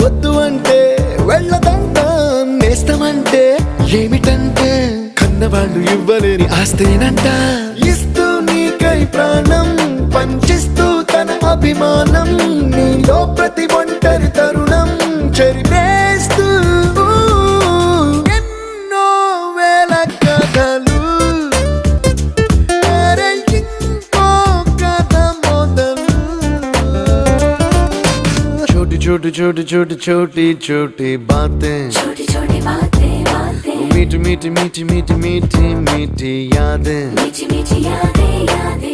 వద్దు అంటే వెళ్ళదంట, నేస్తమంటే ఏమిటంటే కన్నవాళ్ళు ఇవ్వలేని ఆస్తేనంట. ఇస్తూ నీకై ప్రాణం పంచిస్తూ తన అభిమానం, నీలో ప్రతి ఒంటరి తరుణం చెరిపేస్తూ ఎన్నో వేల కథలు. ఇంకో కథ మొదలు. छोटी छोटी छोटी छोटी छोटी छोटी बातें, छोटी छोटी बातें बातें, मीठी मीठी मीठी मीठी मीठी मीठी यादें, मीठी मीठी यादें यादें.